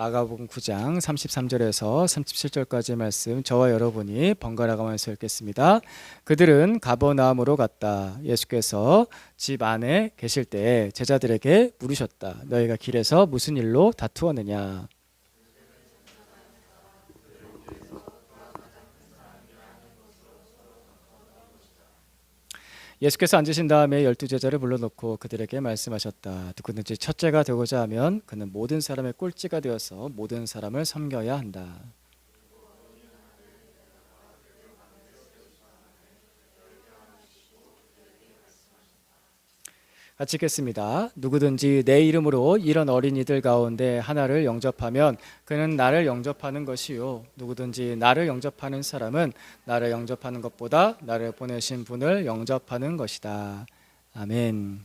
마가복음 9장 33절에서 37절까지의 말씀 저와 여러분이 번갈아 가면서 읽겠습니다. 그들은 가버나움으로 갔다. 예수께서 집 안에 계실 때 제자들에게 물으셨다. 너희가 길에서 무슨 일로 다투었느냐? 예수께서 앉으신 다음에 12제자를 불러놓고 그들에게 말씀하셨다. 누구든지 첫째가 되고자 하면 그는 모든 사람의 꼴찌가 되어서 모든 사람을 섬겨야 한다. 같이 읽겠습니다. 누구든지 내 이름으로 이런 어린이들 가운데 하나를 영접하면 그는 나를 영접하는 것이요. 누구든지 나를 영접하는 사람은 나를 영접하는 것보다 나를 보내신 분을 영접하는 것이다. 아멘.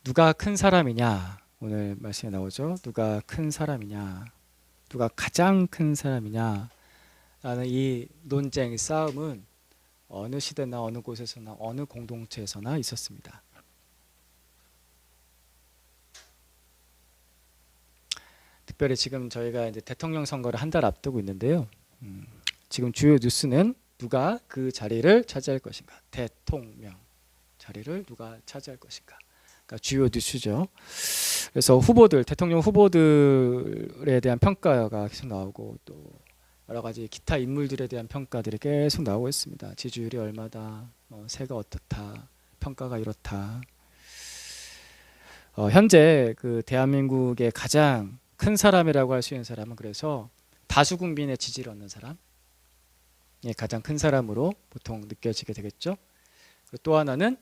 누가 큰 사람이냐? 오늘 말씀에 나오죠. 누가 큰 사람이냐? 누가 가장 큰 사람이냐? 라는 이 논쟁, 싸움은 어느 시대나 어느 곳에서나 어느 공동체에서나 있었습니다. 특별히 지금 저희가 이제 대통령 선거를 한 달 앞두고 있는데요. 지금 주요 뉴스는 누가 그 자리를 차지할 것인가? 대통령 자리를 누가 차지할 것인가? 그러니까 주요 뉴스죠. 그래서 후보들, 대통령 후보들에 대한 평가가 계속 나오고 또 여러 가지 기타 인물들에 대한 평가들이 계속 나오고 있습니다. 지지율이 얼마다, 세가 어떻다, 평가가 이렇다. 현재 그 대한민국의 가장 큰 사람이라고 할 수 있는 사람은 그래서 다수 국민의 지지를 얻는 사람이 가장 큰 사람으로 보통 느껴지게 되겠죠. 그리고 또 하나는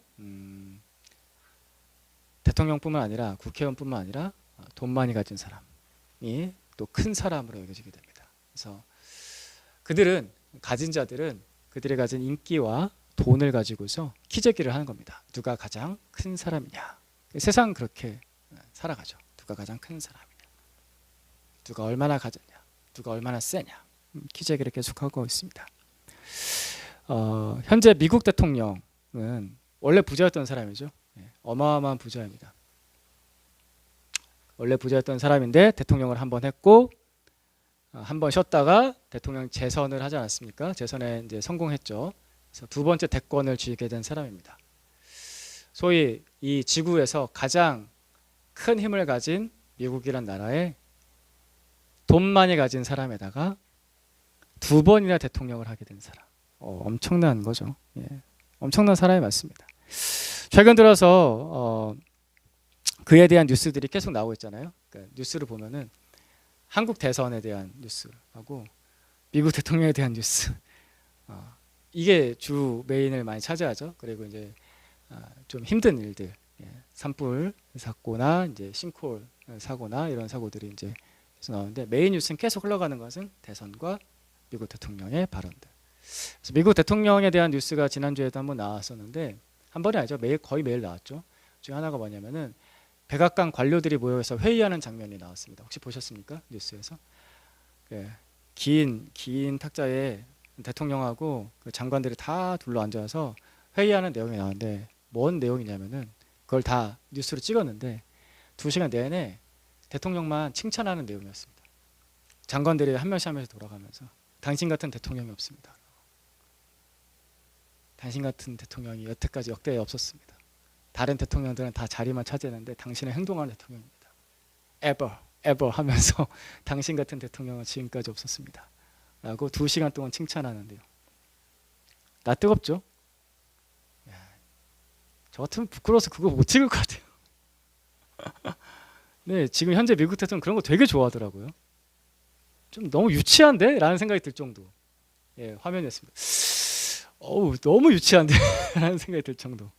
대통령뿐만 아니라 국회의원뿐만 아니라 돈 많이 가진 사람이 또 큰 사람으로 여겨지게 됩니다. 그래서 그들은 가진 자들은 그들이 가진 인기와 돈을 가지고서 키재기를 하는 겁니다. 누가 가장 큰 사람이냐. 세상 그렇게 살아가죠. 누가 가장 큰 사람이냐. 누가 얼마나 가졌냐. 누가 얼마나 세냐. 키재기를 계속하고 있습니다. 현재 미국 대통령은 원래 부자였던 사람이죠. 어마어마한 부자입니다. 원래 부자였던 사람인데 대통령을 한 번 했고 한 번 쉬었다가 대통령 재선을 하지 않았습니까? 재선에 이제 성공했죠. 그래서 두 번째 대권을 쥐게 된 사람입니다. 소위 이 지구에서 가장 큰 힘을 가진 미국이란 나라에 돈 많이 가진 사람에다가 두 번이나 대통령을 하게 된 사람. 엄청난 거죠. 엄청난 사람이 맞습니다. 최근 들어서 그에 대한 뉴스들이 계속 나오고 있잖아요. 그러니까 뉴스를 보면은 한국 대선에 대한 뉴스하고 미국 대통령에 대한 뉴스 이게 주 메인을 많이 차지하죠. 그리고 이제 좀 힘든 일들, 산불 사고나 이제 싱크홀 사고나 이런 사고들이 이제 계속 나오는데 메인 뉴스는 계속 흘러가는 것은 대선과 미국 대통령의 발언들. 그래서 미국 대통령에 대한 뉴스가 지난주에도 한번 나왔었는데 한 번이 아니죠. 거의 매일 나왔죠. 중에 하나가 뭐냐면은 백악관 관료들이 모여서 회의하는 장면이 나왔습니다. 혹시 보셨습니까? 뉴스에서? 긴 탁자에 대통령하고 그 장관들이 다 둘러 앉아서 회의하는 내용이 나오는데 뭔 내용이냐면은 그걸 다 뉴스로 찍었는데 2시간 내내 대통령만 칭찬하는 내용이었습니다. 장관들이 한 명씩 하면서 돌아가면서 당신 같은 대통령이 없습니다. 당신 같은 대통령이 여태까지 역대에 없었습니다. 다른 대통령들은 다 자리만 차지했는데 당신은 행동하는 대통령입니다. ever 하면서 당신 같은 대통령은 지금까지 없었습니다. 라고 2시간 동안 칭찬하는데요. 나 뜨겁죠? 저 같으면 부끄러워서 그거 못 찍을 것 같아요. 네, 지금 현재 미국 대통령 그런 거 되게 좋아하더라고요. 좀 너무 유치한데? 라는 생각이 들 정도. 화면이었습니다. 너무 유치한데? 라는 생각이 들 정도.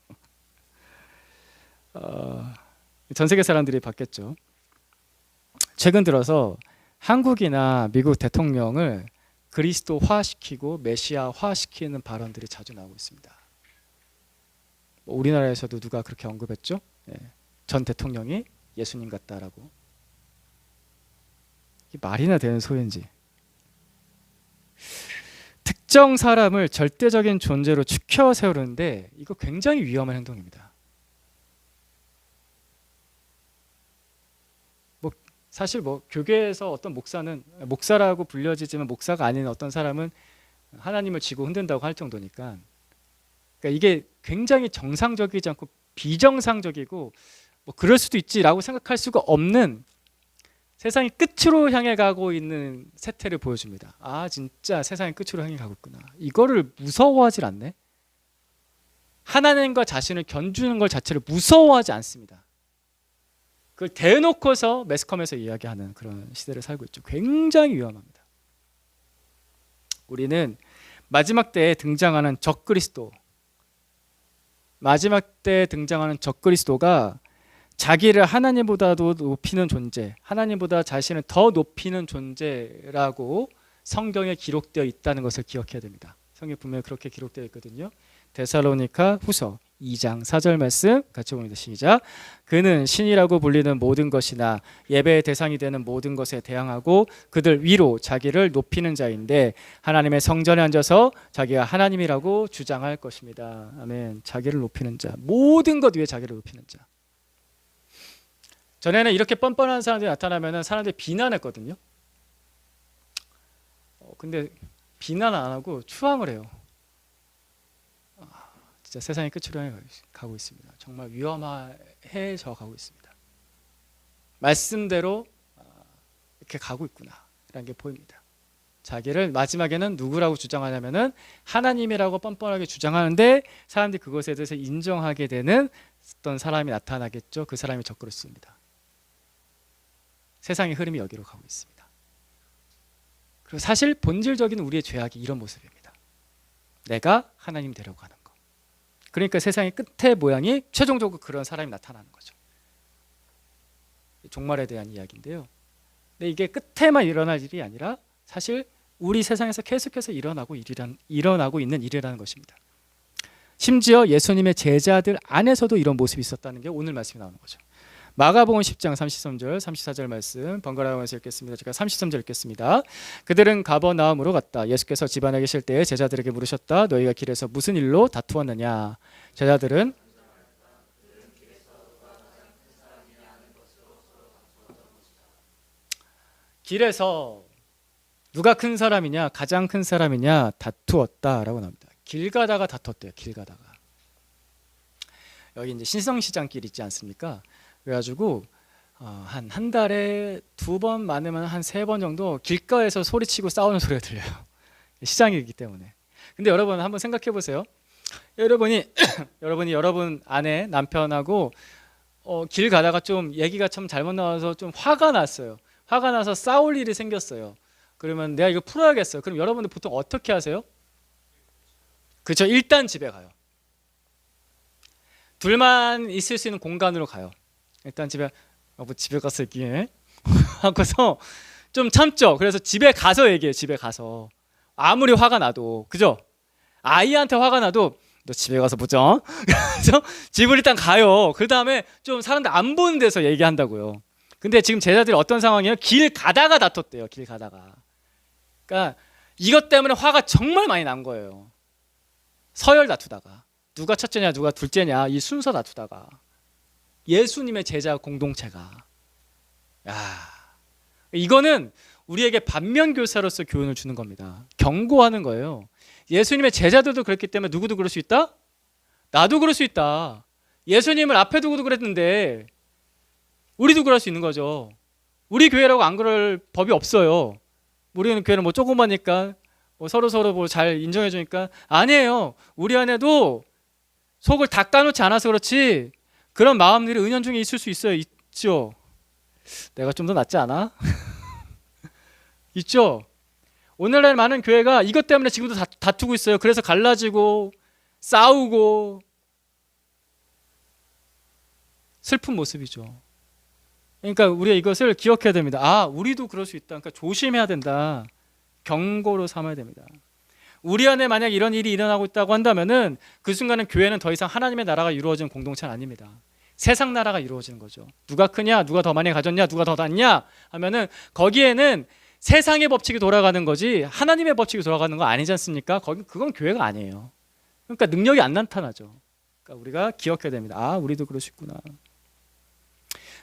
전 세계 사람들이 봤겠죠. 최근 들어서 한국이나 미국 대통령을 그리스도화시키고 메시아화시키는 발언들이 자주 나오고 있습니다. 우리나라에서도 누가 그렇게 언급했죠? 전 대통령이 예수님 같다라고. 이게 말이나 되는 소리인지. 특정 사람을 절대적인 존재로 추켜 세우는데 이거 굉장히 위험한 행동입니다. 사실 교계에서 어떤 목사는 목사라고 불려지지만 목사가 아닌 어떤 사람은 하나님을 쥐고 흔든다고 할 정도니까, 그러니까 이게 굉장히 정상적이지 않고 비정상적이고 그럴 수도 있지라고 생각할 수가 없는 세상이 끝으로 향해 가고 있는 세태를 보여줍니다. 아, 진짜 세상이 끝으로 향해 가고 있구나. 이거를 무서워하지 않네. 하나님과 자신을 견주는 것 자체를 무서워하지 않습니다. 그걸 대놓고서 매스컴에서 이야기하는 그런 시대를 살고 있죠. 굉장히 위험합니다. 우리는 마지막 때에 등장하는 적그리스도, 마지막 때에 등장하는 적그리스도가 자기를 하나님보다도 높이는 존재, 하나님보다 자신을 더 높이는 존재라고 성경에 기록되어 있다는 것을 기억해야 됩니다. 성경에 분명히 그렇게 기록되어 있거든요. 데살로니가 후서 2장 4절 말씀 같이 봅니다. 시작. 그는 신이라고 불리는 모든 것이나 예배의 대상이 되는 모든 것에 대항하고 그들 위로 자기를 높이는 자인데 하나님의 성전에 앉아서 자기가 하나님이라고 주장할 것입니다. 아멘. 자기를 높이는 자, 모든 것 위에 자기를 높이는 자. 전에는 이렇게 뻔뻔한 사람들이 나타나면 사람들이 비난했거든요. 근데 비난 안 하고 추앙을 해요. 진짜 세상이 끝으로 가고 있습니다. 정말 위험해져 가고 있습니다. 말씀대로 이렇게 가고 있구나라는 게 보입니다. 자기를 마지막에는 누구라고 주장하냐면은 하나님이라고 뻔뻔하게 주장하는데 사람들이 그것에 대해서 인정하게 되는 어떤 사람이 나타나겠죠. 그 사람이 적그리스도입니다. 세상의 흐름이 여기로 가고 있습니다. 그리고 사실 본질적인 우리의 죄악이 이런 모습입니다. 내가 하나님 되려고 하는 거. 그러니까 세상의 끝의 모양이 최종적으로 그런 사람이 나타나는 거죠. 종말에 대한 이야기인데요. 근데 이게 끝에만 일어날 일이 아니라 사실 우리 세상에서 계속해서 일어나고 있는 일이라는 것입니다. 심지어 예수님의 제자들 안에서도 이런 모습이 있었다는 게 오늘 말씀이 나오는 거죠. 마가복음 10장 33절 34절 말씀 번갈아가면서 읽겠습니다. 제가 33절 읽겠습니다. 그들은 가버나움으로 갔다. 예수께서 집 안에 계실 때에 제자들에게 물으셨다. 너희가 길에서 무슨 일로 다투었느냐. 제자들은 길에서 누가 큰 사람이냐, 가장 큰 사람이냐 다투었다라고 나옵니다. 길 가다가 다퉜대요. 길 가다가. 여기 이제 신성시장길 있지 않습니까? 그래가지고 한 달에 2번 많으면 한 3번 정도 길가에서 소리치고 싸우는 소리가 들려요. 시장이기 때문에. 근데 여러분 한번 생각해 보세요. 여러분이 여러분 아내 남편하고 길 가다가 좀 얘기가 참 잘못 나와서 좀 화가 났어요. 화가 나서 싸울 일이 생겼어요. 그러면 내가 이거 풀어야겠어요. 그럼 여러분들 보통 어떻게 하세요? 그렇죠. 일단 집에 가요. 둘만 있을 수 있는 공간으로 가요. 일단 집에 가서 얘기해 하고서 좀 참죠. 그래서 집에 가서 얘기해. 집에 가서 아무리 화가 나도, 그죠? 아이한테 화가 나도 너 집에 가서 보자. 그래서 집을 일단 가요. 그 다음에 좀 사람들 안 보는 데서 얘기한다고요. 근데 지금 제자들이 어떤 상황이에요? 길 가다가 다퉜대요. 길 가다가. 그러니까 이것 때문에 화가 정말 많이 난 거예요. 서열 다투다가 누가 첫째냐 누가 둘째냐 이 순서 다투다가 예수님의 제자 공동체가, 이거는 우리에게 반면교사로서 교훈을 주는 겁니다. 경고하는 거예요. 예수님의 제자들도 그랬기 때문에 누구도 그럴 수 있다? 나도 그럴 수 있다. 예수님을 앞에 두고도 그랬는데 우리도 그럴 수 있는 거죠. 우리 교회라고 안 그럴 법이 없어요. 우리는 교회는 조그마니까 서로 잘 인정해 주니까. 아니에요. 우리 안에도 속을 다 까놓지 않아서 그렇지 그런 마음들이 은연중에 있을 수 있어요. 있죠. 내가 좀 더 낫지 않아? 있죠. 오늘날 많은 교회가 이것 때문에 지금도 다투고 있어요. 그래서 갈라지고 싸우고 슬픈 모습이죠. 그러니까 우리가 이것을 기억해야 됩니다. 우리도 그럴 수 있다. 그러니까 조심해야 된다. 경고로 삼아야 됩니다. 우리 안에 만약 이런 일이 일어나고 있다고 한다면은 그 순간은 교회는 더 이상 하나님의 나라가 이루어지는 공동체는 아닙니다. 세상 나라가 이루어지는 거죠. 누가 크냐, 누가 더 많이 가졌냐, 누가 더 낫냐 하면은 거기에는 세상의 법칙이 돌아가는 거지 하나님의 법칙이 돌아가는 거 아니지 않습니까? 그건 교회가 아니에요. 그러니까 능력이 안 나타나죠. 그러니까 우리가 기억해야 됩니다. 아, 우리도 그럴 수 있구나.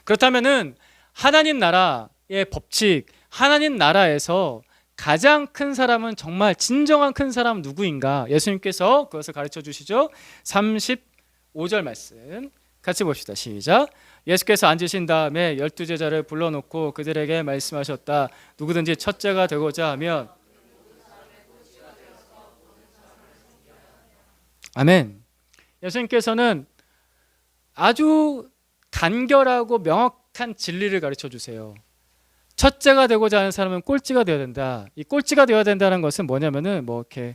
그렇다면은 하나님 나라의 법칙, 하나님 나라에서 가장 큰 사람은 정말 진정한 큰 사람은 누구인가? 예수님께서 그것을 가르쳐 주시죠. 35절 말씀 같이 봅시다. 시작. 예수께서 앉으신 다음에 12제자를 불러놓고 그들에게 말씀하셨다. 누구든지 첫째가 되고자 하면 아멘. 예수님께서는 아주 간결하고 명확한 진리를 가르쳐 주세요. 첫째가 되고자 하는 사람은 꼴찌가 되어야 된다. 이 꼴찌가 되어야 된다는 것은 뭐냐면은 뭐 이렇게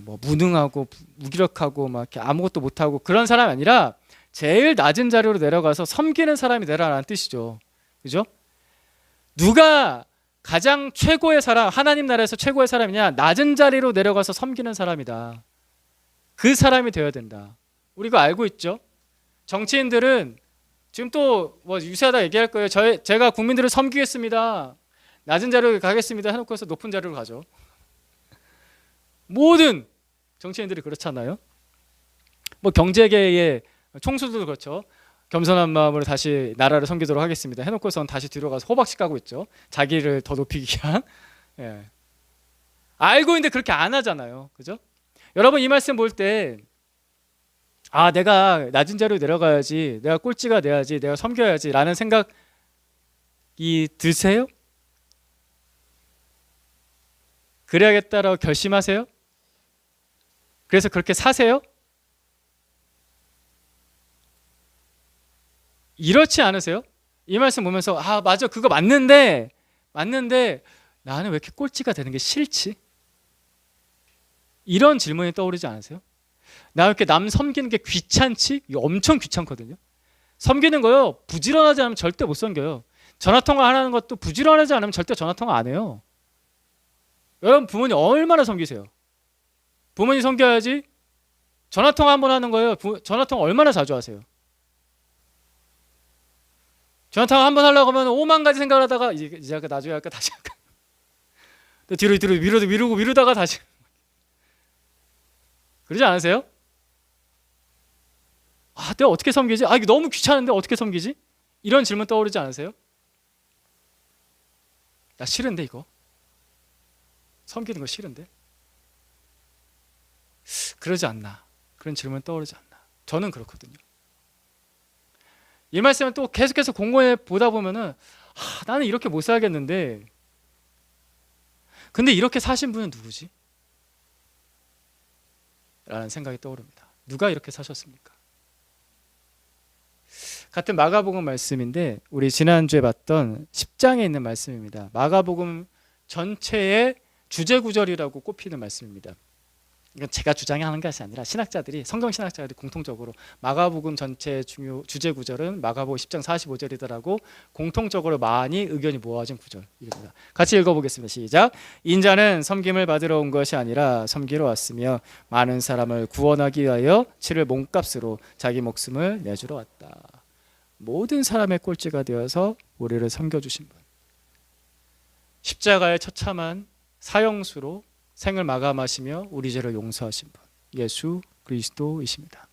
뭐 무능하고 무기력하고 막 이렇게 아무것도 못하고 그런 사람이 아니라 제일 낮은 자리로 내려가서 섬기는 사람이 되라는 뜻이죠. 그죠? 누가 가장 최고의 사람, 하나님 나라에서 최고의 사람이냐? 낮은 자리로 내려가서 섬기는 사람이다. 그 사람이 되어야 된다. 우리가 알고 있죠? 정치인들은 지금 또 뭐 유세하다 얘기할 거예요. 제가 국민들을 섬기겠습니다. 낮은 자리로 가겠습니다. 해놓고서 높은 자리로 가죠. 모든 정치인들이 그렇잖아요. 뭐 경제계의 총수도 그렇죠. 겸손한 마음으로 다시 나라를 섬기도록 하겠습니다. 해놓고선 다시 뒤로 가서 호박씨 까고 있죠. 자기를 더 높이기 위한. 예. 알고 있는데 그렇게 안 하잖아요. 그죠? 여러분 이 말씀 볼 때 아, 내가 낮은 자리로 내려가야지, 내가 꼴찌가 돼야지, 내가 섬겨야지 라는 생각이 드세요? 그래야겠다라고 결심하세요? 그래서 그렇게 사세요? 이렇지 않으세요? 이 말씀 보면서 아, 맞아, 그거 맞는데 나는 왜 이렇게 꼴찌가 되는 게 싫지? 이런 질문이 떠오르지 않으세요? 나 이렇게 남 섬기는 게 귀찮지? 이거 엄청 귀찮거든요. 섬기는 거요, 부지런하지 않으면 절대 못 섬겨요. 전화통화 하는 것도 부지런하지 않으면 절대 전화통화 안 해요. 여러분 부모님 얼마나 섬기세요? 부모님 섬겨야지. 전화통화 한번 하는 거예요. 전화통화 얼마나 자주 하세요? 전화통화 한번 하려고 하면 5만 가지 생각을 하다가 이제 할까 나중에 할까 다시 할까 또 뒤로 미루다가 다시 그러지 않으세요? 아, 내가 어떻게 섬기지? 아, 이게 너무 귀찮은데 어떻게 섬기지? 이런 질문 떠오르지 않으세요? 나 싫은데 이거 섬기는 거 싫은데 그러지 않나? 그런 질문 떠오르지 않나? 저는 그렇거든요. 이 말씀은 또 계속해서 공부해 보다 보면은 나는 이렇게 못 살겠는데 근데 이렇게 사신 분은 누구지? 라는 생각이 떠오릅니다. 누가 이렇게 사셨습니까? 같은 마가복음 말씀인데 우리 지난주에 봤던 10장에 있는 말씀입니다. 마가복음 전체의 주제구절이라고 꼽히는 말씀입니다. 이건 제가 주장하는 것이 아니라 신학자들이, 성경 신학자들이 공통적으로 마가복음 전체의 주제 구절은 마가복음 10장 45절이더라고 공통적으로 많이 의견이 모아진 구절입니다. 같이 읽어보겠습니다. 시작. 인자는 섬김을 받으러 온 것이 아니라 섬기러 왔으며 많은 사람을 구원하기 위하여 치를 몸값으로 자기 목숨을 내주러 왔다. 모든 사람의 꼴찌가 되어서 우리를 섬겨주신 분, 십자가의 처참한 사형수로 생을 마감하시며 우리 죄를 용서하신 분, 예수 그리스도이십니다.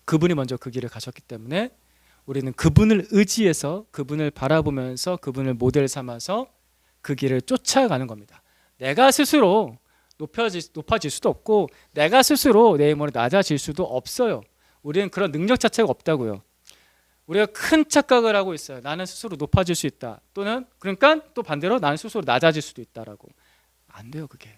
그분이 먼저 그 길을 가셨기 때문에 우리는 그분을 의지해서, 그분을 바라보면서, 그분을 모델 삼아서 그 길을 쫓아가는 겁니다. 내가 스스로 높아질 수도 없고 내가 스스로 내 힘으로 낮아질 수도 없어요. 우리는 그런 능력 자체가 없다고요. 우리가 큰 착각을 하고 있어요. 나는 스스로 높아질 수 있다. 또는 그러니까 또 반대로 나는 스스로 낮아질 수도 있다라고. 안 돼요, 그게.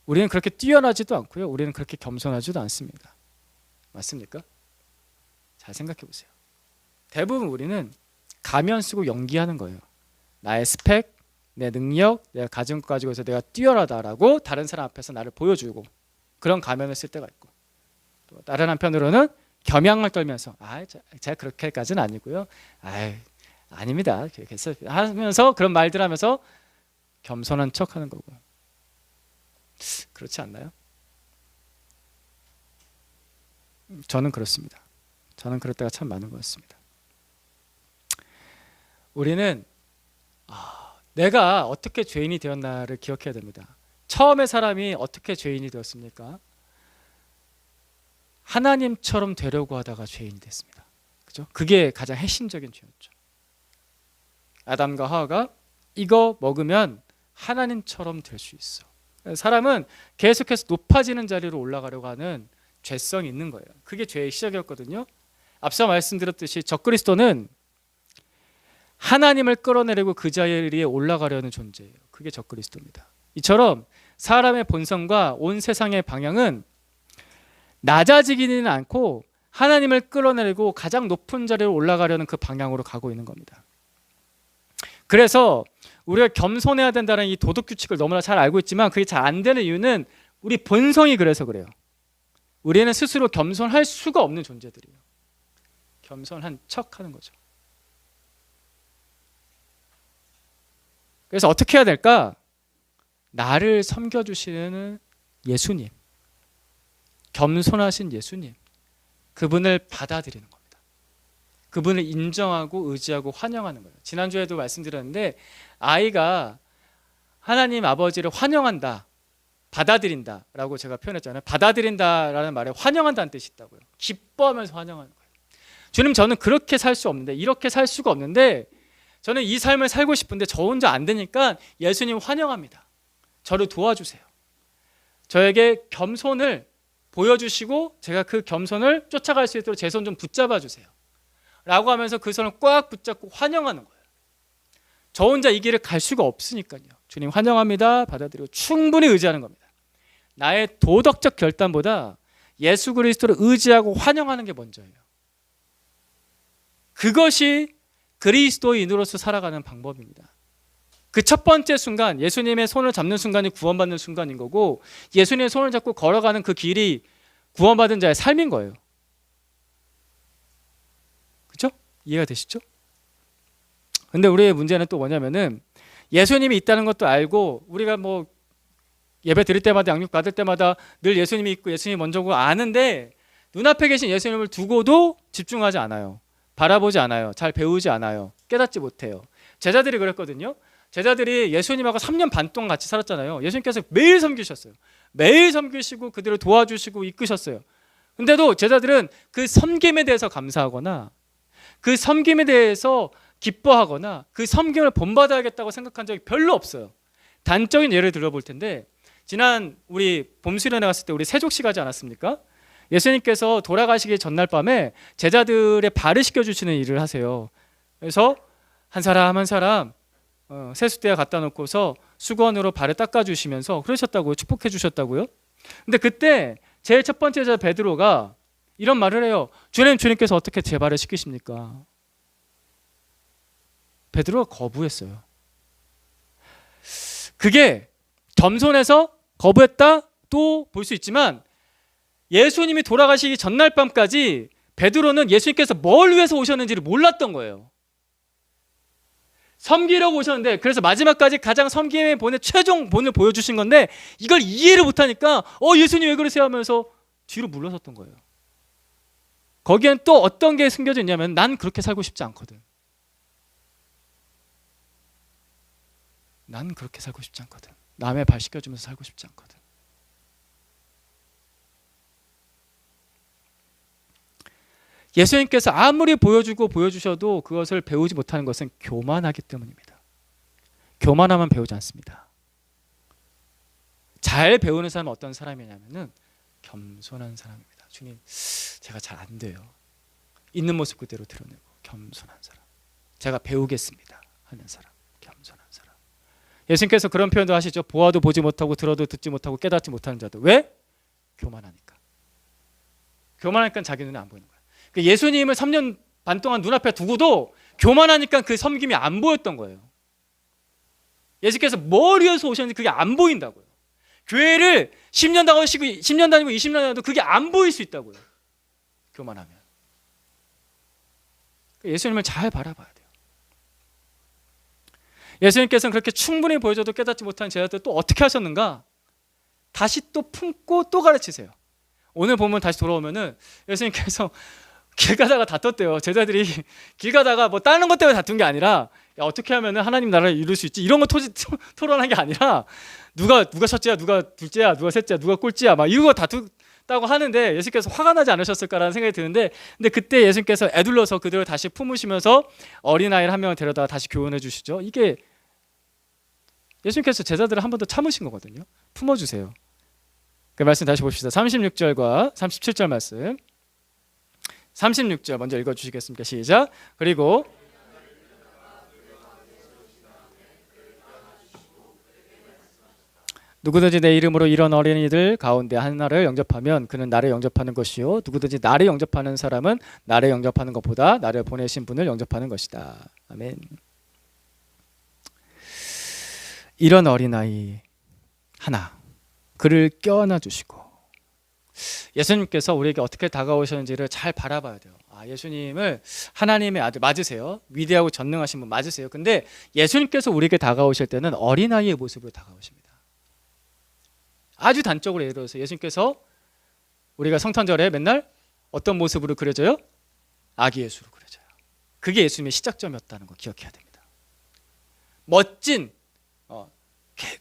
우리는 그렇게 뛰어나지도 않고요. 우리는 그렇게 겸손하지도 않습니다. 맞습니까? 잘 생각해 보세요. 대부분 우리는 가면 쓰고 연기하는 거예요. 나의 스펙, 내 능력, 내가 가진 것 가지고 해서 내가 뛰어나다라고 다른 사람 앞에서 나를 보여주고 그런 가면을 쓸 때가 있고, 또 다른 한편으로는 겸양을 떨면서 제가 그렇게까지는 아니고요. 아닙니다. 하면서 그런 말들 하면서 겸손한 척하는 거고. 그렇지 않나요? 저는 그렇습니다. 저는 그럴 때가 참 많은 것 같습니다. 우리는 내가 어떻게 죄인이 되었나를 기억해야 됩니다. 처음에 사람이 어떻게 죄인이 되었습니까? 하나님처럼 되려고 하다가 죄인이 됐습니다. 그죠? 그게 가장 핵심적인 죄였죠. 아담과 하와가 이거 먹으면 하나님처럼 될 수 있어. 사람은 계속해서 높아지는 자리로 올라가려고 하는 죄성이 있는 거예요. 그게 죄의 시작이었거든요. 앞서 말씀드렸듯이 적그리스도는 하나님을 끌어내리고 그 자리에 올라가려는 존재예요. 그게 적그리스도입니다. 이처럼 사람의 본성과 온 세상의 방향은 낮아지기는 않고 하나님을 끌어내리고 가장 높은 자리로 올라가려는 그 방향으로 가고 있는 겁니다. 그래서 우리가 겸손해야 된다는 이 도덕 규칙을 너무나 잘 알고 있지만 그게 잘 안 되는 이유는 우리 본성이 그래서 그래요. 우리는 스스로 겸손할 수가 없는 존재들이에요. 겸손한 척 하는 거죠. 그래서 어떻게 해야 될까? 나를 섬겨주시는 예수님, 겸손하신 예수님, 그분을 받아들이는 겁니다. 그분을 인정하고 의지하고 환영하는 거예요. 지난주에도 말씀드렸는데 아이가 하나님 아버지를 환영한다, 받아들인다 라고 제가 표현했잖아요. 받아들인다라는 말에 환영한다는 뜻이 있다고요. 기뻐하면서 환영하는 거예요. 주님, 저는 그렇게 살 수 없는데, 이렇게 살 수가 없는데 저는 이 삶을 살고 싶은데 저 혼자 안 되니까 예수님 환영합니다. 저를 도와주세요. 저에게 겸손을 보여주시고 제가 그 겸손을 쫓아갈 수 있도록 제 손 좀 붙잡아 주세요 라고 하면서 그 손을 꽉 붙잡고 환영하는 거예요. 저 혼자 이 길을 갈 수가 없으니까요. 주님 환영합니다. 받아들이고 충분히 의지하는 겁니다. 나의 도덕적 결단보다 예수 그리스도를 의지하고 환영하는 게 먼저예요. 그것이 그리스도인으로서 살아가는 방법입니다. 그 첫 번째 순간, 예수님의 손을 잡는 순간이 구원받는 순간인 거고, 예수님의 손을 잡고 걸어가는 그 길이 구원받은 자의 삶인 거예요. 그렇죠? 이해가 되시죠? 근데 우리의 문제는 또 뭐냐면은 예수님이 있다는 것도 알고 우리가 뭐 예배 드릴 때마다 양육 받을 때마다 늘 예수님이 있고 예수님이 먼저고 아는데 눈앞에 계신 예수님을 두고도 집중하지 않아요. 바라보지 않아요. 잘 배우지 않아요. 깨닫지 못해요. 제자들이 그랬거든요. 제자들이 예수님하고 3년 반 동안 같이 살았잖아요. 예수님께서 매일 섬기셨어요. 매일 섬기시고 그들을 도와주시고 이끄셨어요. 근데도 제자들은 그 섬김에 대해서 감사하거나 그 섬김에 대해서 기뻐하거나 그 섬김을 본받아야겠다고 생각한 적이 별로 없어요. 단적인 예를 들어볼 텐데, 지난 우리 봄수련회 갔을 때 우리 세족식 하지 않았습니까? 예수님께서 돌아가시기 전날 밤에 제자들의 발을 씻겨주시는 일을 하세요. 그래서 한 사람 한 사람 세숫대에 갖다 놓고서 수건으로 발을 닦아주시면서 그러셨다고요. 축복해 주셨다고요. 근데 그때 제일 첫 번째 제자 베드로가 이런 말을 해요. 주님께서 어떻게 제 발을 씻기십니까? 베드로가 거부했어요. 그게 겸손해서 거부했다 또 볼 수 있지만, 예수님이 돌아가시기 전날 밤까지 베드로는 예수님께서 뭘 위해서 오셨는지를 몰랐던 거예요. 섬기려고 오셨는데, 그래서 마지막까지 가장 섬김의 본의 최종 본을 보여주신 건데 이걸 이해를 못하니까 예수님 왜 그러세요 하면서 뒤로 물러섰던 거예요. 거기엔 또 어떤 게 숨겨져 있냐면, 난 그렇게 살고 싶지 않거든. 난 그렇게 살고 싶지 않거든. 남의 발 씻겨주면서 살고 싶지 않거든. 예수님께서 아무리 보여주고 보여주셔도 그것을 배우지 못하는 것은 교만하기 때문입니다. 교만하면 배우지 않습니다. 잘 배우는 사람은 어떤 사람이냐면은 겸손한 사람입니다. 주님, 제가 잘 안 돼요. 있는 모습 그대로 드러내고 겸손한 사람. 제가 배우겠습니다 하는 사람. 겸손한 사람. 예수님께서 그런 표현도 하시죠. 보아도 보지 못하고 들어도 듣지 못하고 깨닫지 못하는 자들. 왜? 교만하니까. 교만하니까 자기 눈에 안 보이는 거예요. 예수님을 3년 반 동안 눈앞에 두고도 교만하니까 그 섬김이 안 보였던 거예요. 예수께서 뭘 위해서 오셨는지 그게 안 보인다고요. 교회를 10년 다니시고 10년 다니고 20년 다녀도 그게 안 보일 수 있다고요. 교만하면. 예수님을 잘 바라봐야 돼요. 예수님께서는 그렇게 충분히 보여줘도 깨닫지 못한 제자들 또 어떻게 하셨는가? 다시 또 품고 또 가르치세요. 오늘 보면 다시 돌아오면은 예수님께서 길 가다가 다퉜대요. 제자들이 길 가다가 뭐 다른 것 때문에 다툰 게 아니라 야, 어떻게 하면 하나님 나라를 이룰 수 있지? 이런 거 토론한 게 아니라 누가 첫째야, 누가 둘째야, 누가 셋째야, 누가 꼴찌야 막 이거 다투다고 하는데 예수님께서 화가 나지 않으셨을까라는 생각이 드는데 근데 그때 예수님께서 애둘러서 그들을 다시 품으시면서 어린아이를 한 명을 데려다가 다시 교훈해 주시죠. 이게 예수님께서 제자들을 한 번 더 참으신 거거든요. 품어주세요. 그 말씀 다시 봅시다. 36절과 37절 말씀. 36절 먼저 읽어주시겠습니까? 시작. 그리고 누구든지 내 이름으로 이런 어린이들 가운데 하나를 영접하면 그는 나를 영접하는 것이요 누구든지 나를 영접하는 사람은 나를 영접하는 것보다 나를 보내신 분을 영접하는 것이다. 아멘. 이런 어린아이 하나 그를 껴안아 주시고 예수님께서 우리에게 어떻게 다가오셨는지를 잘 바라봐야 돼요. 예수님을 하나님의 아들 맞으세요. 위대하고 전능하신 분 맞으세요. 근데 예수님께서 우리에게 다가오실 때는 어린아이의 모습으로 다가오십니다. 아주 단적으로 예를 들어서 예수님께서 우리가 성탄절에 맨날 어떤 모습으로 그려져요? 아기 예수로 그려져요. 그게 예수님의 시작점이었다는 거 기억해야 됩니다. 멋진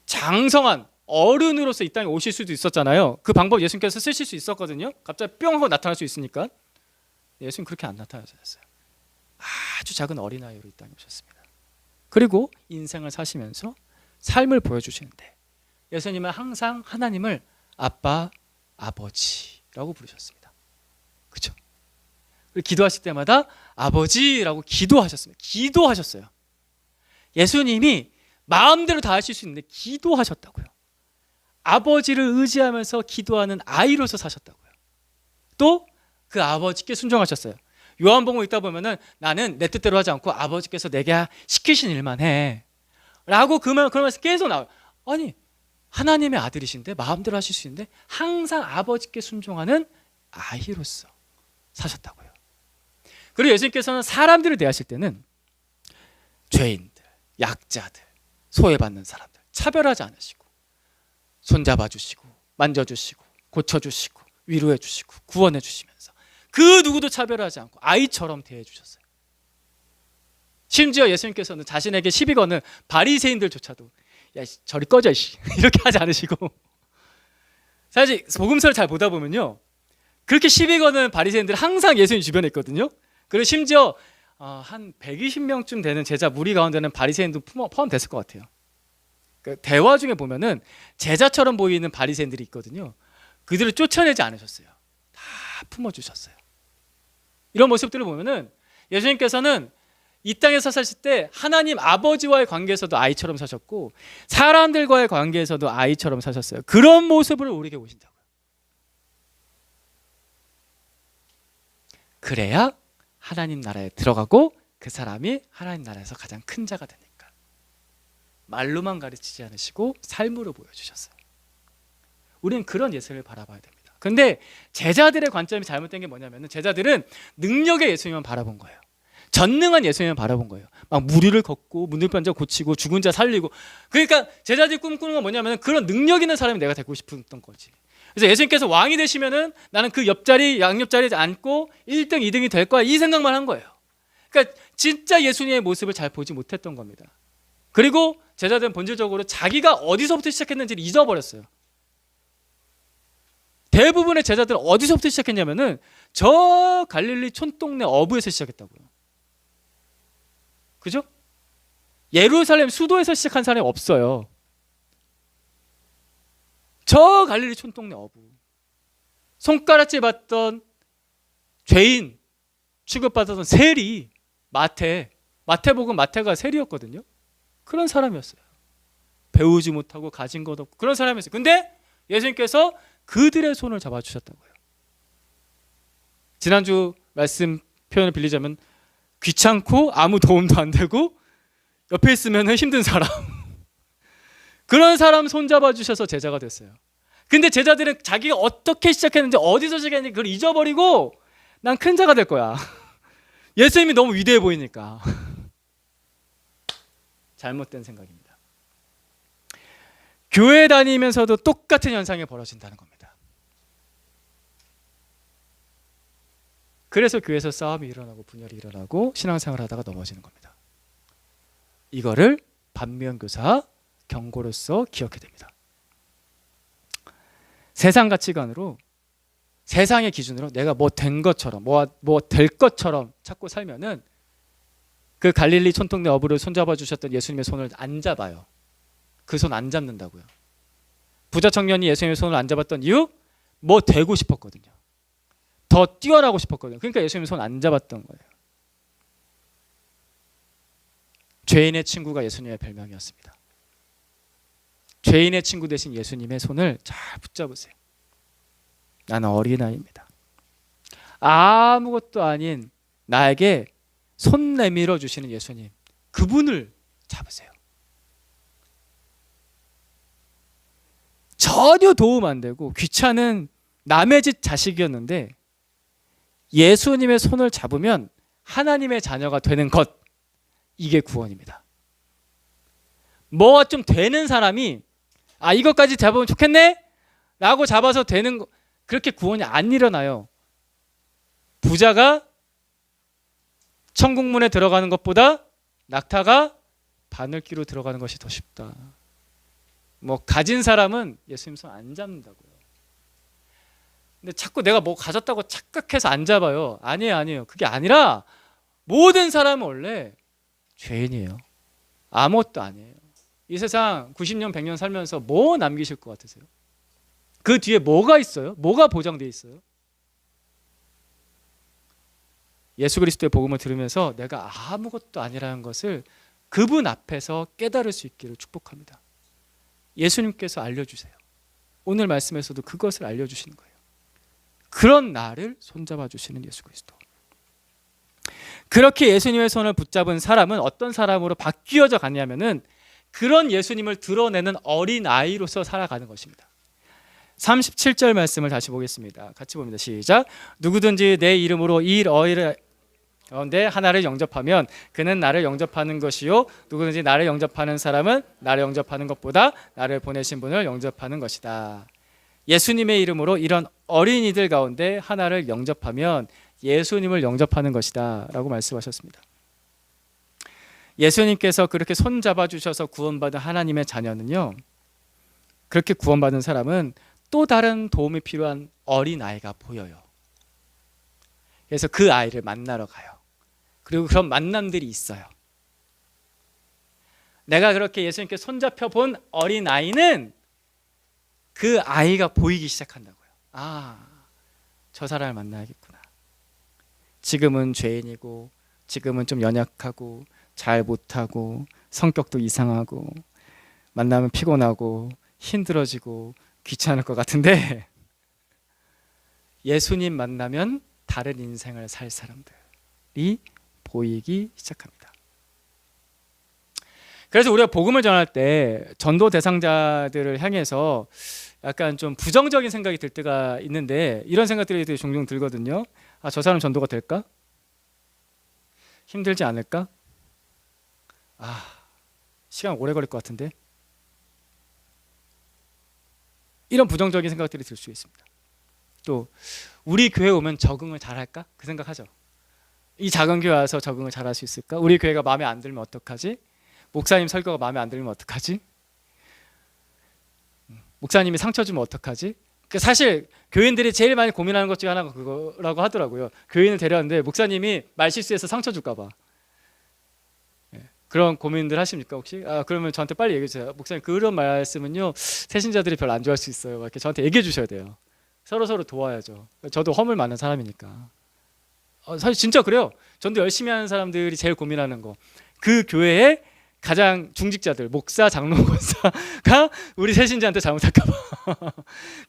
장성한 어른으로서 이 땅에 오실 수도 있었잖아요. 그 방법 예수님께서 쓰실 수 있었거든요. 갑자기 뿅 하고 나타날 수 있으니까. 예수님 그렇게 안 나타나셨어요. 아주 작은 어린아이로 이 땅에 오셨습니다. 그리고 인생을 사시면서 삶을 보여주시는데 예수님은 항상 하나님을 아빠, 아버지라고 부르셨습니다. 그렇죠? 기도하실 때마다 아버지라고 기도하셨습니다. 기도하셨어요. 예수님이 마음대로 다 하실 수 있는데 기도하셨다고요. 아버지를 의지하면서 기도하는 아이로서 사셨다고요. 또 그 아버지께 순종하셨어요. 요한복음 읽다 보면은 나는 내 뜻대로 하지 않고 아버지께서 내게 시키신 일만 해 라고 그 말씀 계속 나와요. 아니 하나님의 아들이신데 마음대로 하실 수 있는데 항상 아버지께 순종하는 아이로서 사셨다고요. 그리고 예수님께서는 사람들을 대하실 때는 죄인들, 약자들, 소외받는 사람들 차별하지 않으시고 손잡아 주시고 만져주시고 고쳐주시고 위로해 주시고 구원해 주시면서 그 누구도 차별하지 않고 아이처럼 대해 주셨어요. 심지어 예수님께서는 자신에게 시비 거는 바리새인들조차도 야 저리 꺼져 이렇게 하지 않으시고 사실 복음서를 잘 보다 보면요 그렇게 시비 거는 바리새인들 항상 예수님 주변에 있거든요. 그리고 심지어 한 120명쯤 되는 제자 무리 가운데는 바리새인도 포함됐을 것 같아요. 그 대화 중에 보면은 제자처럼 보이는 바리새인들이 있거든요. 그들을 쫓아내지 않으셨어요. 다 품어주셨어요. 이런 모습들을 보면은 예수님께서는 이 땅에서 사실 때 하나님 아버지와의 관계에서도 아이처럼 사셨고 사람들과의 관계에서도 아이처럼 사셨어요. 그런 모습을 우리에게 보신다고요. 그래야 하나님 나라에 들어가고 그 사람이 하나님 나라에서 가장 큰 자가 되니까. 말로만 가르치지 않으시고 삶으로 보여주셨어요. 우리는 그런 예수를 바라봐야 됩니다. 근데 제자들의 관점이 잘못된 게 뭐냐면 제자들은 능력의 예수님만 바라본 거예요. 전능한 예수님을 바라본 거예요. 막 무리를 걷고 문둥병자 고치고 죽은 자 살리고. 그러니까 제자들이 꿈꾸는 건 뭐냐면 그런 능력 있는 사람이 내가 되고 싶었던 거지. 그래서 예수님께서 왕이 되시면은 나는 그 옆자리 양옆자리에 앉고 1등 2등이 될 거야 이 생각만 한 거예요. 그러니까 진짜 예수님의 모습을 잘 보지 못했던 겁니다. 그리고 제자들은 본질적으로 자기가 어디서부터 시작했는지를 잊어버렸어요. 대부분의 제자들은 어디서부터 시작했냐면은 저 갈릴리 촌동네 어부에서 시작했다고요. 그죠? 예루살렘 수도에서 시작한 사람이 없어요. 저 갈릴리 촌동네 어부. 손가락질 받던 죄인 취급받았던 세리 마태복음 마태가 세리였거든요. 그런 사람이었어요. 배우지 못하고 가진 것 없고 그런 사람이었어요. 근데 예수님께서 그들의 손을 잡아주셨다고요. 지난주 말씀 표현을 빌리자면 귀찮고 아무 도움도 안 되고 옆에 있으면 힘든 사람 그런 사람 손잡아 주셔서 제자가 됐어요. 근데 제자들은 자기가 어떻게 시작했는지 어디서 시작했는지 그걸 잊어버리고 난 큰 자가 될 거야. 예수님이 너무 위대해 보이니까. 잘못된 생각입니다. 교회 다니면서도 똑같은 현상이 벌어진다는 겁니다. 그래서 교회에서 싸움이 일어나고 분열이 일어나고 신앙생활 하다가 넘어지는 겁니다. 이거를 반면교사 경고로서 기억해야 됩니다. 세상 가치관으로, 세상의 기준으로 내가 뭐 된 것처럼, 뭐 될 것처럼 찾고 살면은 그 갈릴리 촌동네 어부를 손잡아 주셨던 예수님의 손을 안 잡아요. 그 손 안 잡는다고요. 부자 청년이 예수님의 손을 안 잡았던 이유? 뭐 되고 싶었거든요. 더 뛰어나고 싶었거든요. 그러니까 예수님의 손 안 잡았던 거예요. 죄인의 친구가 예수님의 별명이었습니다. 죄인의 친구 대신 예수님의 손을 잘 붙잡으세요. 나는 어린아이입니다. 아무것도 아닌 나에게 손 내밀어 주시는 예수님, 그분을 잡으세요. 전혀 도움 안 되고 귀찮은 남의 집 자식이었는데 예수님의 손을 잡으면 하나님의 자녀가 되는 것, 이게 구원입니다. 뭐 좀 되는 사람이 이것까지 잡으면 좋겠네? 라고 잡아서 되는 거, 그렇게 구원이 안 일어나요. 부자가 천국문에 들어가는 것보다 낙타가 바늘귀로 들어가는 것이 더 쉽다. 뭐 가진 사람은 예수님 손 안 잡는다고요. 근데 자꾸 내가 뭐 가졌다고 착각해서 안 잡아요. 아니에요. 그게 아니라 모든 사람은 원래 죄인이에요. 아무것도 아니에요. 이 세상 90년 100년 살면서 뭐 남기실 것 같으세요? 그 뒤에 뭐가 있어요? 뭐가 보장되어 있어요? 예수 그리스도의 복음을 들으면서 내가 아무것도 아니라는 것을 그분 앞에서 깨달을 수 있기를 축복합니다. 예수님께서 알려주세요. 오늘 말씀에서도 그것을 알려주시는 거예요. 그런 나를 손잡아 주시는 예수 그리스도. 그렇게 예수님의 손을 붙잡은 사람은 어떤 사람으로 바뀌어져 가냐면은 그런 예수님을 드러내는 어린아이로서 살아가는 것입니다. 37절 말씀을 다시 보겠습니다. 같이 봅니다. 시작. 누구든지 내 이름으로 이 어이를 가운데 하나를 영접하면 그는 나를 영접하는 것이요 누구든지 나를 영접하는 사람은 나를 영접하는 것보다 나를 보내신 분을 영접하는 것이다. 예수님의 이름으로 이런 어린이들 가운데 하나를 영접하면 예수님을 영접하는 것이다 라고 말씀하셨습니다. 예수님께서 그렇게 손잡아 주셔서 구원받은 하나님의 자녀는요, 그렇게 구원받은 사람은 또 다른 도움이 필요한 어린아이가 보여요. 그래서 그 아이를 만나러 가요. 그리고 그런 만남들이 있어요. 내가 그렇게 예수님께 손잡혀 본 어린아이는 그 아이가 보이기 시작한다고요. 저 사람을 만나야겠구나. 지금은 죄인이고 지금은 좀 연약하고 잘 못하고 성격도 이상하고 만나면 피곤하고 힘들어지고 귀찮을 것 같은데 예수님 만나면 다른 인생을 살 사람들이 보이기 시작합니다. 그래서 우리가 복음을 전할 때 전도 대상자들을 향해서 약간 좀 부정적인 생각이 들 때가 있는데 이런 생각들이 되게 종종 들거든요. 저 사람 전도가 될까? 힘들지 않을까? 시간 오래 걸릴 것 같은데? 이런 부정적인 생각들이 들 수 있습니다. 또 우리 교회 오면 적응을 잘할까? 그 생각하죠. 이 작은 교회 와서 적응을 잘할 수 있을까? 우리 교회가 마음에 안 들면 어떡하지? 목사님 설교가 마음에 안 들면 어떡하지? 목사님이 상처 주면 어떡하지? 사실 교인들이 제일 많이 고민하는 것 중에 하나가 그거라고 하더라고요. 교인을 데려왔는데 목사님이 말실수해서 상처 줄까 봐. 그런 고민들 하십니까 혹시? 그러면 저한테 빨리 얘기해 주세요. 목사님 그런 말씀은요 새신자들이 별로 안 좋아할 수 있어요. 이렇게 저한테 얘기해 주셔야 돼요. 서로 도와야죠. 저도 허물 많은 사람이니까. 사실 진짜 그래요. 전도 열심히 하는 사람들이 제일 고민하는 거. 그 교회의 가장 중직자들, 목사, 장로, 권사가 우리 새신자한테 잘못할까 봐.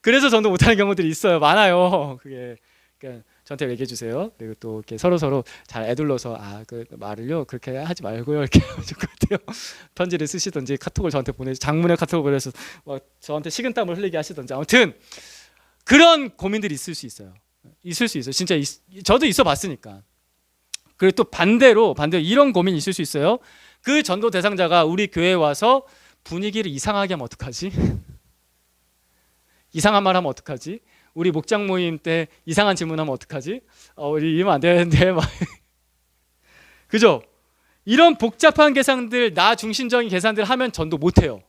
그래서 전도 못하는 경우들이 있어요. 많아요. 그게. 그러니까 저한테 얘기해 주세요. 그리고 또 이렇게 서로 잘 애둘러서 그 말을요 그렇게 하지 말고요 이렇게 하면 좋을 것 같아요. 편지를 쓰시든지 카톡을 저한테 장문의 카톡을 보내서 저한테 식은땀을 흘리게 하시든지 아무튼 그런 고민들이 있을 수 있어요. 진짜 저도 있어 봤으니까. 그리고 또 반대로 이런 고민이 있을 수 있어요. 그 전도 대상자가 우리 교회에 와서 분위기를 이상하게 하면 어떡하지? 이상한 말 하면 어떡하지? 우리 목장 모임 때 이상한 질문하면 어떡하지? 우리 이러면 안 되는데 막 그죠? 이런 복잡한 계산들, 나 중심적인 계산들 하면 전도 못해요.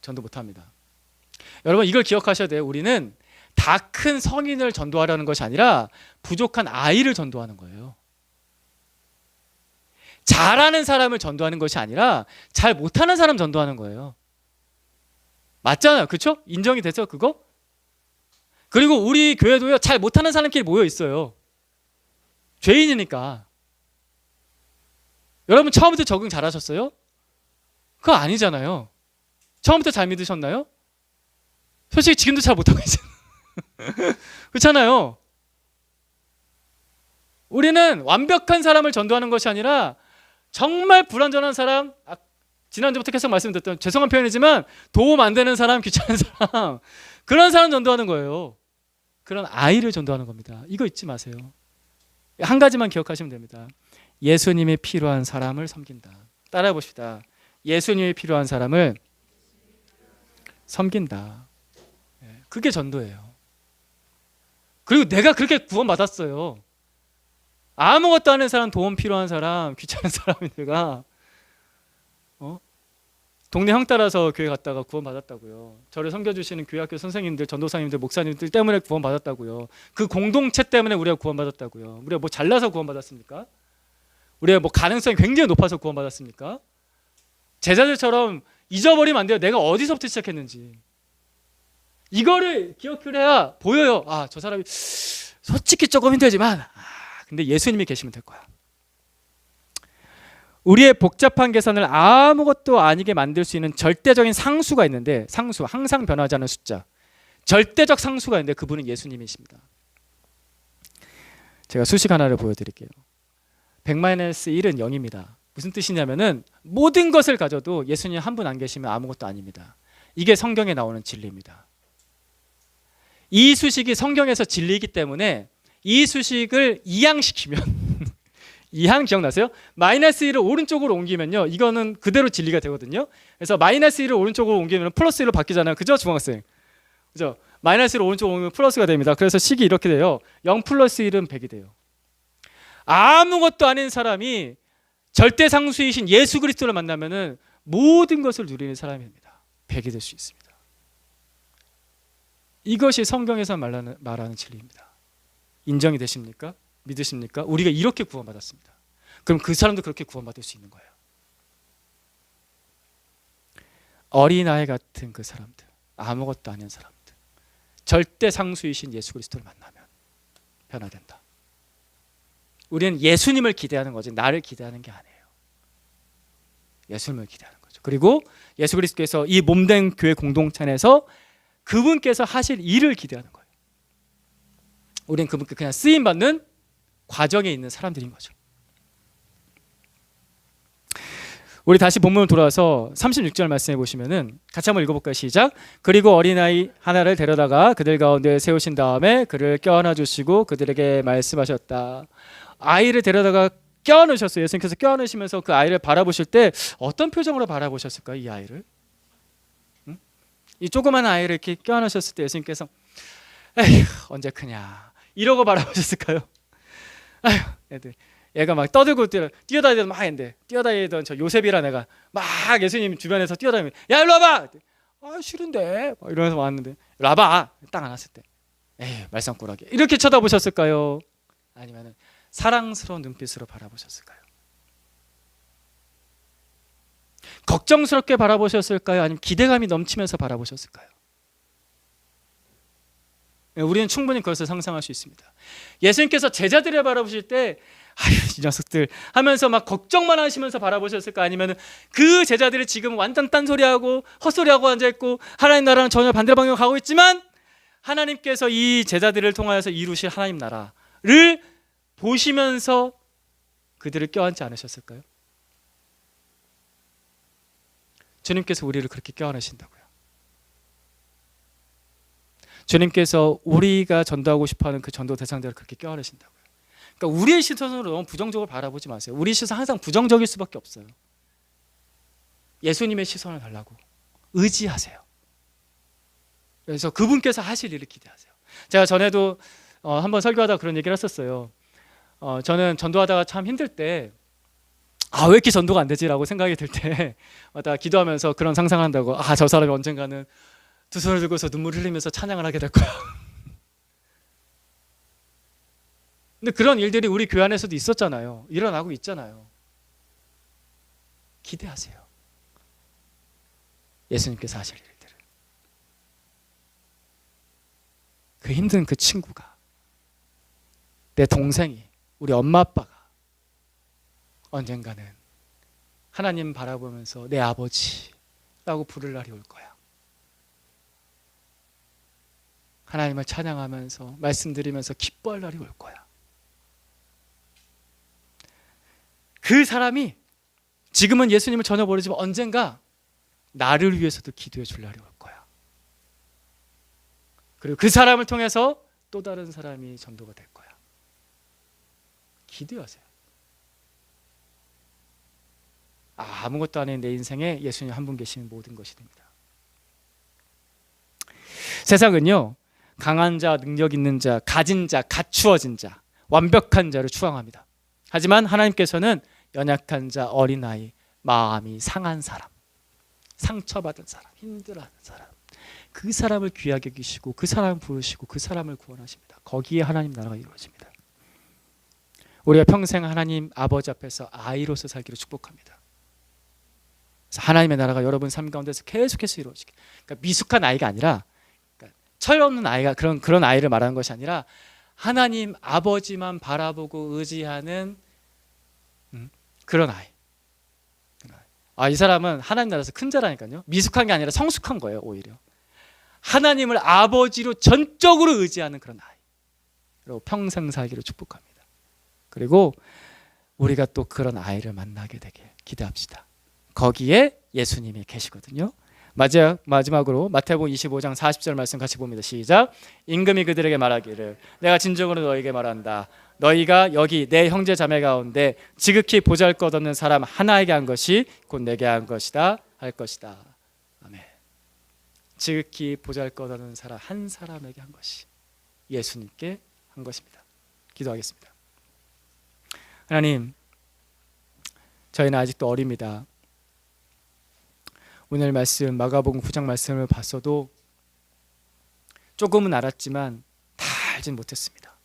전도 못합니다. 여러분 이걸 기억하셔야 돼요. 우리는 다 큰 성인을 전도하려는 것이 아니라 부족한 아이를 전도하는 거예요. 잘하는 사람을 전도하는 것이 아니라 잘 못하는 사람 전도하는 거예요. 맞잖아요. 그렇죠? 인정이 됐죠 그거? 그리고 우리 교회도요, 잘 못하는 사람끼리 모여 있어요. 죄인이니까. 여러분 처음부터 적응 잘하셨어요? 그거 아니잖아요. 처음부터 잘 믿으셨나요? 솔직히 지금도 잘 못하고 있잖아요. 그렇잖아요. 우리는 완벽한 사람을 전도하는 것이 아니라 정말 불완전한 사람, 지난주부터 계속 말씀드렸던 죄송한 표현이지만 도움 안 되는 사람, 귀찮은 사람, 그런 사람 전도하는 거예요. 그런 아이를 전도하는 겁니다. 이거 잊지 마세요. 한 가지만 기억하시면 됩니다. 예수님이 필요한 사람을 섬긴다. 따라해 봅시다. 예수님이 필요한 사람을 섬긴다. 그게 전도예요. 그리고 내가 그렇게 구원받았어요. 아무것도 안 하는 사람, 도움 필요한 사람, 귀찮은 사람들과 동네 형 따라서 교회 갔다가 구원받았다고요. 저를 섬겨주시는 교회학교 선생님들, 전도사님들, 목사님들 때문에 구원받았다고요. 그 공동체 때문에 우리가 구원받았다고요. 우리가 뭐 잘나서 구원받았습니까? 우리가 뭐 가능성이 굉장히 높아서 구원받았습니까? 제자들처럼 잊어버리면 안 돼요. 내가 어디서부터 시작했는지. 이거를 기억을 해야 보여요. 저 사람이 솔직히 조금 힘들지만 근데 예수님이 계시면 될 거야. 우리의 복잡한 계산을 아무것도 아니게 만들 수 있는 절대적인 상수가 있는데, 상수, 항상 변하지 않는 숫자, 절대적 상수가 있는데 그분은 예수님이십니다. 제가 수식 하나를 보여드릴게요. 100-1은 0입니다. 무슨 뜻이냐면은 모든 것을 가져도 예수님 한 분 안 계시면 아무것도 아닙니다. 이게 성경에 나오는 진리입니다. 이 수식이 성경에서 진리이기 때문에 이 수식을 이항시키면 이항 기억나세요? -1을 오른쪽으로 옮기면요, 이거는 그대로 진리가 되거든요. 그래서 -1을 오른쪽으로 옮기면 +1로 바뀌잖아요. 그죠, 중학생? 그죠? -1을 오른쪽으로 옮기면 플러스가 됩니다. 그래서 식이 이렇게 돼요. 0 + 1은 100이 돼요. 아무것도 아닌 사람이 절대상수이신 예수 그리스도를 만나면은 모든 것을 누리는 사람입니다. 100이 될 수 있습니다. 이것이 성경에서 말하는 진리입니다. 인정이 되십니까? 믿으십니까? 우리가 이렇게 구원받았습니다. 그럼 그 사람도 그렇게 구원받을 수 있는 거예요. 어린아이 같은 그 사람들, 아무것도 아닌 사람들, 절대 상수이신 예수 그리스도를 만나면 변화된다. 우리는 예수님을 기대하는 거지 나를 기대하는 게 아니에요. 예수님을 기대하는 거죠. 그리고 예수 그리스도께서 이 몸된 교회 공동체 안에서 그분께서 하실 일을 기대하는 거예요. 우리는 그분께 그냥 쓰임받는 과정에 있는 사람들인 거죠. 우리 다시 본문으로 돌아와서 36절 말씀해 보시면은 같이 한번 읽어볼까요? 시작. 그리고 어린아이 하나를 데려다가 그들 가운데 세우신 다음에 그를 껴안아 주시고 그들에게 말씀하셨다. 아이를 데려다가 껴안으셨어요. 예수님께서 껴안으시면서 그 아이를 바라보실 때 어떤 표정으로 바라보셨을까요? 이 아이를? 이 조그만 아이를 이렇게 껴안으셨을 때 예수님께서 에휴 언제 크냐 이러고 바라보셨을까요? 아휴 애들 얘가 막 떠들고 뛰어다니던 막 했는데 뛰어다니던 저 요셉이라는 애가 막 예수님 주변에서 뛰어다니면 야 일로 와봐. 싫은데 막 이러면서 왔는데 일로 와봐. 딱 안았을 때 에휴 말썽꾸러기 이렇게 쳐다보셨을까요? 아니면 사랑스러운 눈빛으로 바라보셨을까요? 걱정스럽게 바라보셨을까요? 아니면 기대감이 넘치면서 바라보셨을까요? 우리는 충분히 그것을 상상할 수 있습니다. 예수님께서 제자들을 바라보실 때 아유 이 녀석들 하면서 막 걱정만 하시면서 바라보셨을까? 아니면 그 제자들이 지금 완전 딴소리하고 헛소리하고 앉아있고 하나님 나라는 전혀 반대 방향으로 가고 있지만 하나님께서 이 제자들을 통하여서 이루실 하나님 나라를 보시면서 그들을 껴안지 않으셨을까요? 주님께서 우리를 그렇게 껴안으신다고요. 주님께서 우리가 전도하고 싶어하는 그 전도 대상들을 그렇게 껴안으신다고요. 그러니까 우리의 시선으로 너무 부정적으로 바라보지 마세요. 우리 시선 항상 부정적일 수밖에 없어요. 예수님의 시선을 달라고 의지하세요. 그래서 그분께서 하실 일을 기대하세요. 제가 전에도 한번 설교하다가 그런 얘기를 했었어요. 저는 전도하다가 참 힘들 때 왜 이렇게 전도가 안 되지라고 생각이 들 때마다 기도하면서 그런 상상을 한다고. 저 사람이 언젠가는 두 손을 들고서 눈물 흘리면서 찬양을 하게 될 거야. 근데 그런 일들이 우리 교회 안에서도 있었잖아요. 일어나고 있잖아요. 기대하세요. 예수님께서 하실 일들을. 그 힘든 그 친구가, 내 동생이, 우리 엄마 아빠가 언젠가는 하나님 바라보면서 내 아버지라고 부를 날이 올 거야. 하나님을 찬양하면서 말씀드리면서 기뻐할 날이 올 거야. 그 사람이 지금은 예수님을 전혀 모르지만 언젠가 나를 위해서도 기도해 줄 날이 올 거야. 그리고 그 사람을 통해서 또 다른 사람이 전도가 될 거야. 기도하세요. 아무것도 아닌 내 인생에 예수님 한 분 계시면 모든 것이 됩니다. 세상은요, 강한 자, 능력 있는 자, 가진 자, 갖추어진 자, 완벽한 자를 추앙합니다. 하지만 하나님께서는 연약한 자, 어린아이, 마음이 상한 사람, 상처받은 사람, 힘들어하는 사람, 그 사람을 귀하게 여기시고 그 사람을 부르시고 그 사람을 구원하십니다. 거기에 하나님 나라가 이루어집니다. 우리가 평생 하나님 아버지 앞에서 아이로서 살기를 축복합니다. 그래서 하나님의 나라가 여러분 삶 가운데서 계속해서 이루어지게. 그러니까 미숙한 아이가 아니라, 그러니까 철없는 아이가 그런 아이를 말하는 것이 아니라 하나님 아버지만 바라보고 의지하는 그런 아이. 이 사람은 하나님 나라에서 큰 자라니까요. 미숙한 게 아니라 성숙한 거예요. 오히려 하나님을 아버지로 전적으로 의지하는 그런 아이. 그리고 평생 살기를 축복합니다. 그리고 우리가 또 그런 아이를 만나게 되길 기대합시다. 거기에 예수님이 계시거든요. 마지막으로 마태복음 25장 40절 말씀 같이 봅니다. 시작. 임금이 그들에게 말하기를 내가 진정으로 너희에게 말한다. 너희가 여기 내 형제 자매 가운데 지극히 보잘것없는 사람 하나에게 한 것이 곧 내게 한 것이다 할 것이다. 아멘. 지극히 보잘것없는 사람 한 사람에게 한 것이 예수님께 한 것입니다. 기도하겠습니다. 하나님, 저희는 아직도 어립니다. 오늘 말씀 마가복음 9장 말씀을 봤어도 조금은 알았지만 다 알진 못했습니다.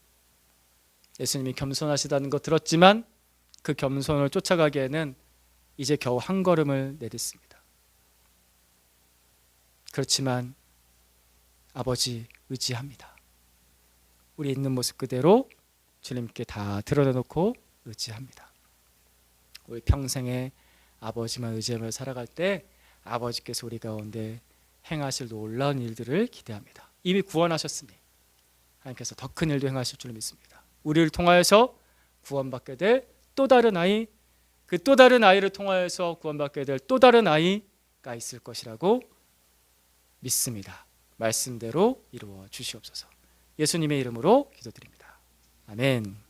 예수님이 겸손하시다는 거 들었지만 그 겸손을 쫓아가기에는 이제 겨우 한 걸음을 내딛습니다. 그렇지만 아버지 의지합니다. 우리 있는 모습 그대로 주님께 다 드러내놓고 의지합니다. 우리 평생에 아버지만 의지하며 살아갈 때 아버지께서 우리 가운데 행하실 놀라운 일들을 기대합니다. 이미 구원하셨으니 하나님께서 더 큰 일도 행하실 줄 믿습니다. 우리를 통하여서 구원받게 될 또 다른 아이, 그 또 다른 아이를 통하여서 구원받게 될 또 다른 아이가 있을 것이라고 믿습니다. 말씀대로 이루어 주시옵소서. 예수님의 이름으로 기도드립니다. 아멘.